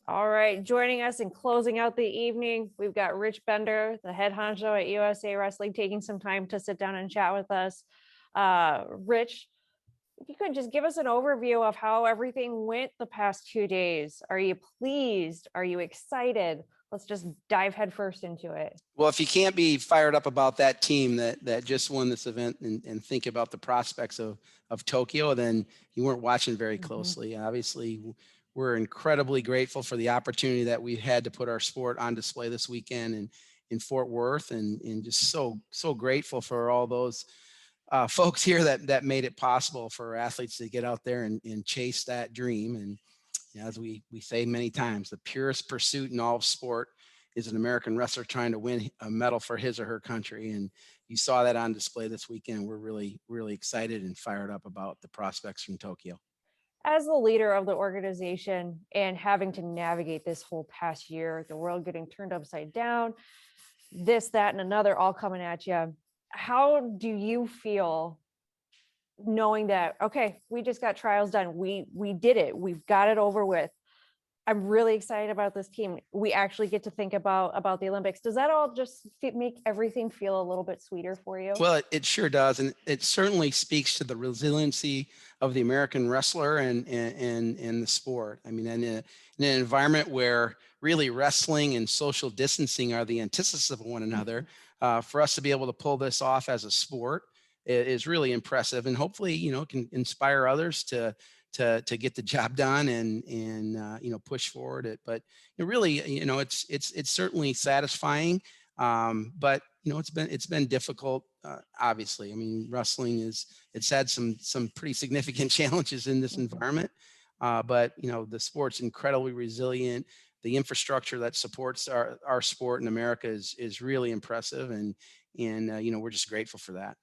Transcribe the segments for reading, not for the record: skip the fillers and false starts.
All right, joining us and closing out the evening, we've got Rich Bender, the head honcho at USA Wrestling, taking some time to sit down and chat with us. Rich, if you could just give us an overview of how everything went the past 2 days. Are you pleased? Are you excited? Let's just dive headfirst into it. Well, if you can't be fired up about that team that just won this event and think about the prospects of Tokyo, then you weren't watching very closely. Obviously, we're incredibly grateful for the opportunity that we had to put our sport on display this weekend in Fort Worth, and just so grateful for all those folks here that made it possible for athletes to get out there and chase that dream. And as we say many times, the purest pursuit in all of sport is an American wrestler trying to win a medal for his or her country. And you saw that on display this weekend. We're really, really excited and fired up about the prospects from Tokyo. As the leader of the organization and having to navigate this whole past year, the world getting turned upside down, this, that, and another all coming at you, how do you feel knowing that, okay, we just got trials done, we did it, we've got it over with? I'm really excited about this team. We actually get to think about the Olympics. Does that all just make everything feel a little bit sweeter for you? Well, it sure does. And it certainly speaks to the resiliency of the American wrestler and the sport. I mean, in an environment where really wrestling and social distancing are the antithesis of one another, for us to be able to pull this off as a sport is really impressive. And hopefully, can inspire others to get the job done and push forward it. But really, it's certainly satisfying. But it's been difficult. Obviously, I mean, wrestling it's had some pretty significant challenges in this environment. But the sport's incredibly resilient. The infrastructure that supports our sport in America is really impressive, and we're just grateful for that.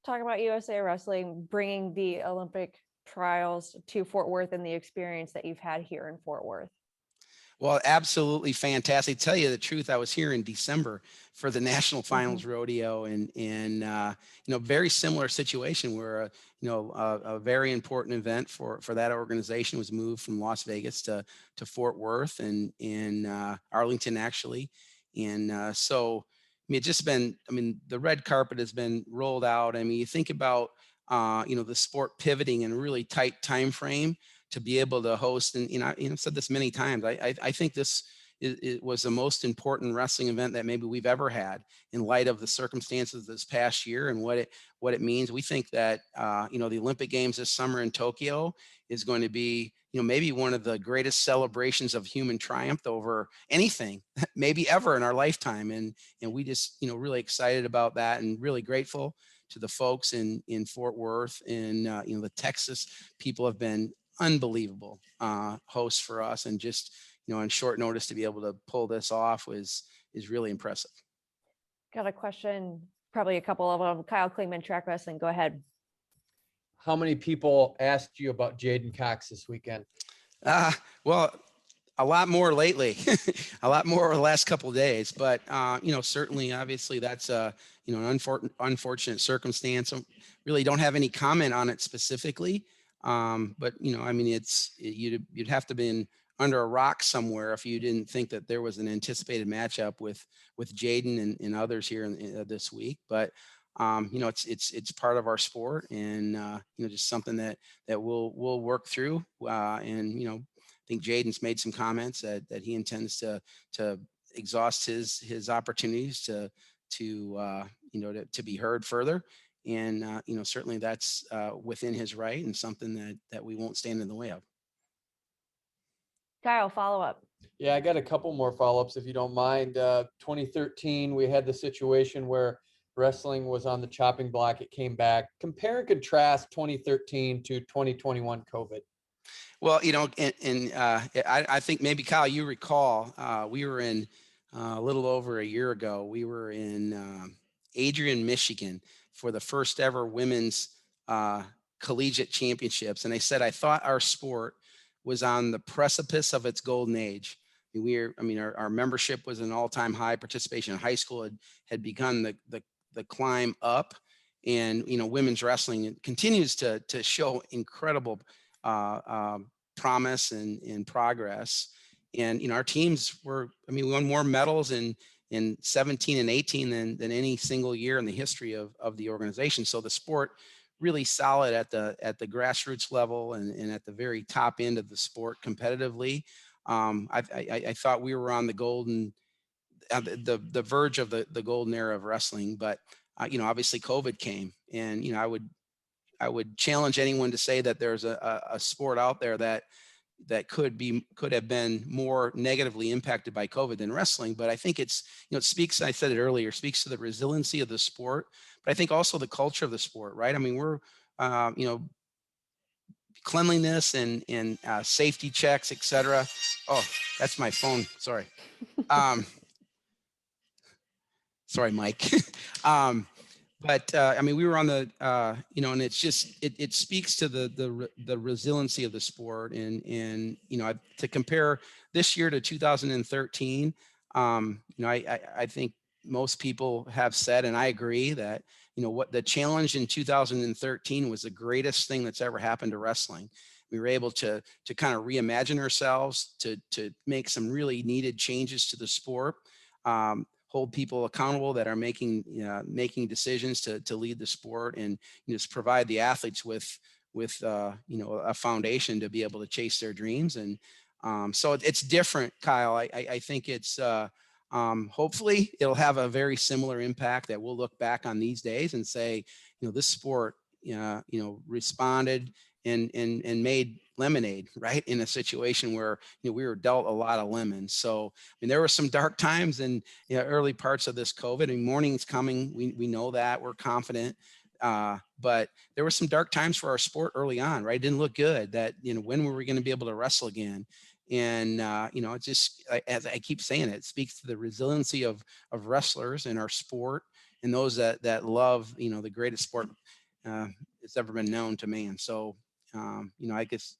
Talk about USA Wrestling bringing the Olympic trials to Fort Worth and the experience that you've had here in Fort Worth. Well, absolutely fantastic. To tell you the truth, I was here in December for the national finals rodeo, and very similar situation where a very important event for that organization was moved from Las Vegas to Fort Worth and in Arlington actually, and so I mean, the red carpet has been rolled out. I mean, you think about the sport pivoting in a really tight time frame to be able to host, and I've said this many times. I think this it was the most important wrestling event that maybe we've ever had in light of the circumstances this past year and what it means. We think that the Olympic Games this summer in Tokyo is going to be maybe one of the greatest celebrations of human triumph over anything maybe ever in our lifetime, and we just really excited about that and really grateful to the folks in Fort Worth, and the Texas people have been unbelievable hosts for us, and just on short notice to be able to pull this off is really impressive. Got a question, probably a couple of them. Kyle Klingman, Track Wrestling, go ahead. How many people asked you about Jaden Cox this weekend? Well, a lot more lately, a lot more over the last couple of days, but certainly, obviously, that's an unfortunate circumstance. I really don't have any comment on it specifically, but I mean, you'd have to be under a rock somewhere if you didn't think that there was an anticipated matchup with Jaden and others here this week. But it's part of our sport, and just something that we'll work through, and I think Jaden's made some comments that he intends to exhaust his opportunities to be heard further, and certainly that's within his right and something that we won't stand in the way of. Kyle, follow up. Yeah, I got a couple more follow-ups if you don't mind. 2013, we had the situation where wrestling was on the chopping block. It came back. Compare and contrast 2013 to 2021 COVID. Well, I think maybe Kyle, you recall, we were in a little over a year ago. We were in Adrian, Michigan, for the first ever women's collegiate championships, and I said I thought our sport was on the precipice of its golden age. Our membership was an all-time high. Participation in high school had begun the climb up, and women's wrestling continues to show incredible promise and progress. And, our teams were, we won more medals in 17 and 18 than any single year in the history of the organization. So the sport really solid at the grassroots level and at the very top end of the sport competitively. I thought we were on the golden, the verge of the golden era of wrestling, but obviously COVID came, and I would challenge anyone to say that there's a sport out there that could have been more negatively impacted by COVID than wrestling. But I think it speaks, I said it earlier, speaks to the resiliency of the sport, but I think also the culture of the sport, right? I mean, we're, cleanliness and safety checks, et cetera. Oh, that's my phone. Sorry. Sorry, Mike. But we were on the, and it's just it speaks to the resiliency of the sport, and to compare this year to 2013, I think most people have said, and I agree, that what the challenge in 2013 was the greatest thing that's ever happened to wrestling. We were able to kind of reimagine ourselves, to make some really needed changes to the sport. Hold people accountable that are making decisions to lead the sport, and just provide the athletes with a foundation to be able to chase their dreams. And so it's different, Kyle. I think it's hopefully it'll have a very similar impact that we'll look back on these days and say, this sport responded and made lemonade, right, in a situation where we were dealt a lot of lemons. So there were some dark times in early parts of this COVID. Morning's coming. We know that. We're confident. But there were some dark times for our sport early on, right? It didn't look good. That when were we going to be able to wrestle again? And it just, as I keep saying, it speaks to the resiliency of wrestlers in our sport, and those that love the greatest sport it's ever been known to man. So I guess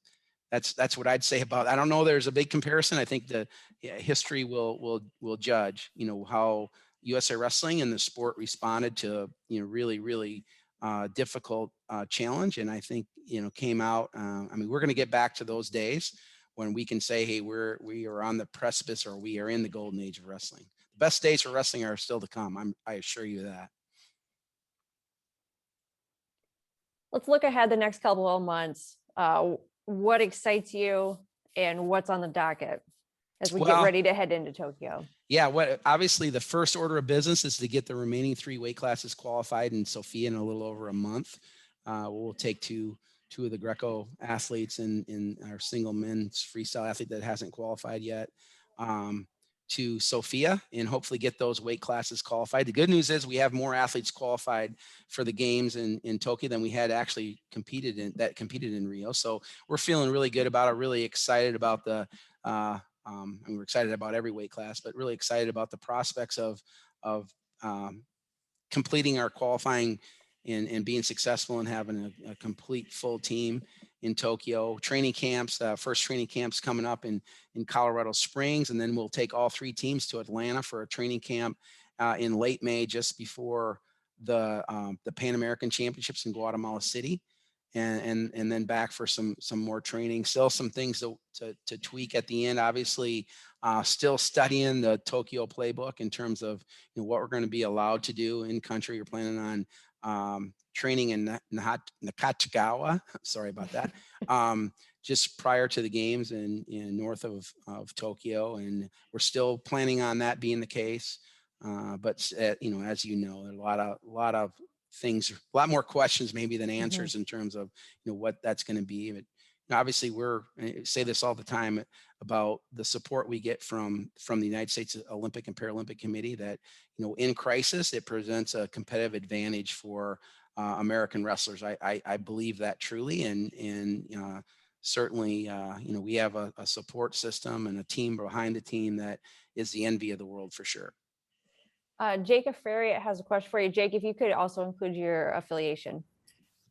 that's what I'd say about it. I don't know there's a big comparison. I think the history will judge how USA Wrestling and the sport responded to really difficult challenge, and I think came out. We're going to get back to those days when we can say, hey, we are on the precipice, or we are in the golden age of wrestling. The best days for wrestling are still to come. I assure you that. Let's look ahead the next couple of months. What excites you, and what's on the docket as we get ready to head into Tokyo? Yeah, obviously the first order of business is to get the remaining 3 weight classes qualified in Sofia in a little over a month. We'll take two of the Greco athletes and our single men's freestyle athlete that hasn't qualified yet to Sofia, and hopefully get those weight classes qualified. The good news is we have more athletes qualified for the games in Tokyo than we had actually competed in Rio. So we're feeling really good about it, really excited about and we're excited about every weight class, but really excited about the prospects of completing our qualifying and being successful and having a complete full team in Tokyo. Training camps, first training camps coming up in Colorado Springs, and then we'll take all 3 teams to Atlanta for a training camp in late May, just before the Pan American Championships in Guatemala City, and then back for some more training. Still some things to tweak at the end. Obviously, still studying the Tokyo playbook in terms of what we're going to be allowed to do in country. We're planning on training in Nakatsugawa. Sorry about that. Just prior to the games in north of Tokyo, and we're still planning on that being the case. But as there's a lot of things, a lot more questions maybe than answers in terms of what that's going to be. But obviously, I say this all the time about the support we get from the United States Olympic and Paralympic Committee, that in crisis it presents a competitive advantage for American wrestlers. I believe that truly, and certainly we have a support system and a team behind the team that is the envy of the world for sure. Jake Ferry has a question for you. Jake, if you could also include your affiliation.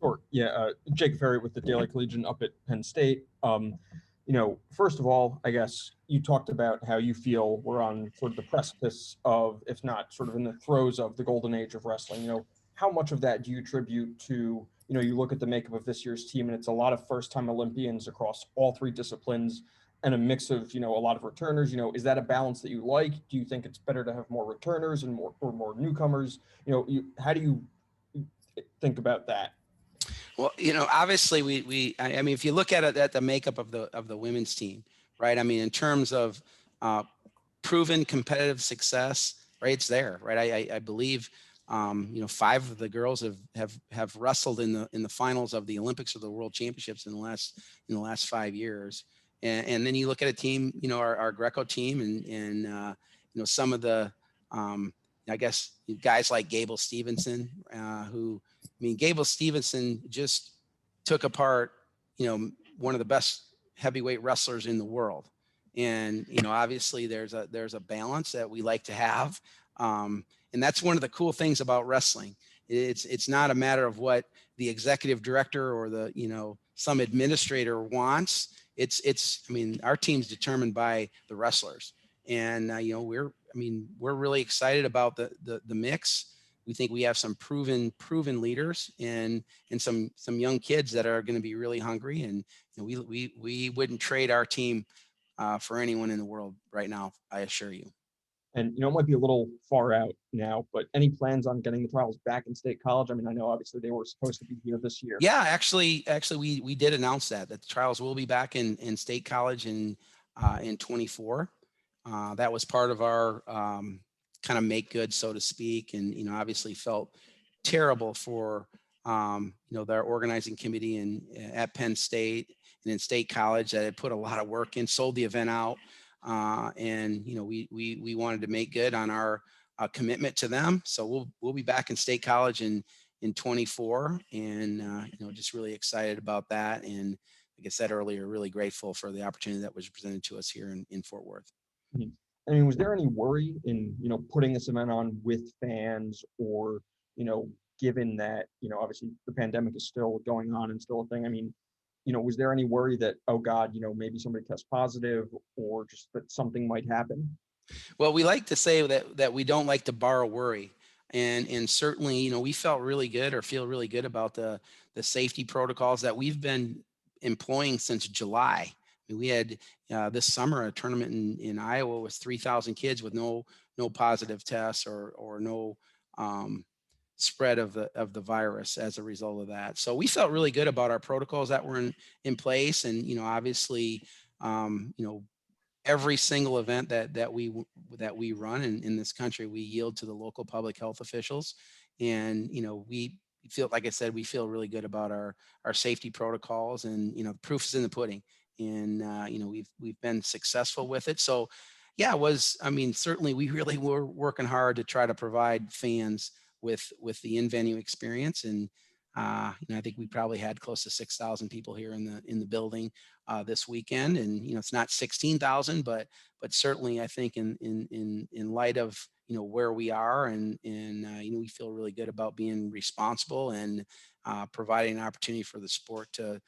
Sure. Yeah. Jake Ferry with the Daily Collegian up at Penn State. First of all, I guess you talked about how you feel we're on sort of the precipice of, if not sort of in the throes of, the golden age of wrestling. How much of that do you attribute to, you look at the makeup of this year's team, and it's a lot of first-time Olympians across all 3 disciplines. and a mix of, a lot of returners, is that a balance that you like? Do you think it's better to have more returners and more newcomers? How do you think about that? Well, obviously I mean, if you look at it at the makeup of the women's team, right? I mean, in terms of proven competitive success, right? It's there, right? I believe, 5 of the girls have wrestled in the finals of the Olympics or the World Championships in the last 5 years. And then you look at a team, our Greco team and some of the, I guess guys like Gable Stevenson, who, I mean, Gable Stevenson just took apart, one of the best heavyweight wrestlers in the world. And, obviously there's a balance that we like to have. And that's one of the cool things about wrestling. It's not a matter of what the executive director or some administrator wants. I mean, our team's determined by the wrestlers. And, we're really excited about the mix. We think we have some proven leaders and some young kids that are going to be really hungry. And we wouldn't trade our team for anyone in the world right now, I assure you. And it might be a little far out now, but any plans on getting the trials back in State College? I mean, I know obviously they were supposed to be here this year. Yeah, actually, we did announce that the trials will be back in State College in 24. That was part of our kind of make good, so to speak, and obviously felt terrible for their organizing committee at Penn State and in State College that had put a lot of work in, sold the event out, and we wanted to make good on our commitment to them. So we'll be back in State College in 24, and just really excited about that. And like I said earlier, really grateful for the opportunity that was presented to us here in Fort Worth. Mhm. I mean, was there any worry in, putting this event on with fans or, given that, obviously the pandemic is still going on and still a thing? I mean, was there any worry that, oh God, maybe somebody tests positive or just that something might happen? Well, we like to say that we don't like to borrow worry. And certainly, we felt really good or feel really good about the safety protocols that we've been employing since July. I mean, we had this summer a tournament in Iowa with 3,000 kids with no positive tests or no spread of the virus as a result of that. So we felt really good about our protocols that were in place. And obviously, every single event that we run in this country, we yield to the local public health officials. And we feel, like I said, we feel really good about our safety protocols, and the proof is in the pudding. And we've been successful with it. So yeah, certainly we really were working hard to try to provide fans with the in-venue experience. And I think we probably had close to 6,000 people here in the building this weekend. And it's not 16,000, but certainly I think in light of where we are, and we feel really good about being responsible and providing an opportunity for the sport to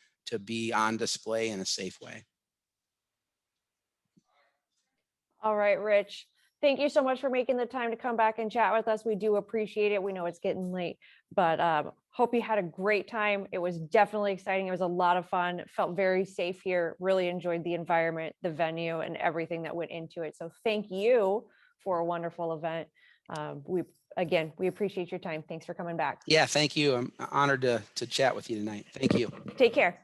be on display in a safe way. All right, Rich. Thank you so much for making the time to come back and chat with us. We do appreciate it. We know it's getting late, but hope you had a great time. It was definitely exciting. It was a lot of fun. Felt very safe here. Really enjoyed the environment, the venue, and everything that went into it. So thank you for a wonderful event. We appreciate your time. Thanks for coming back. Yeah, thank you. I'm honored to chat with you tonight. Thank you. Take care.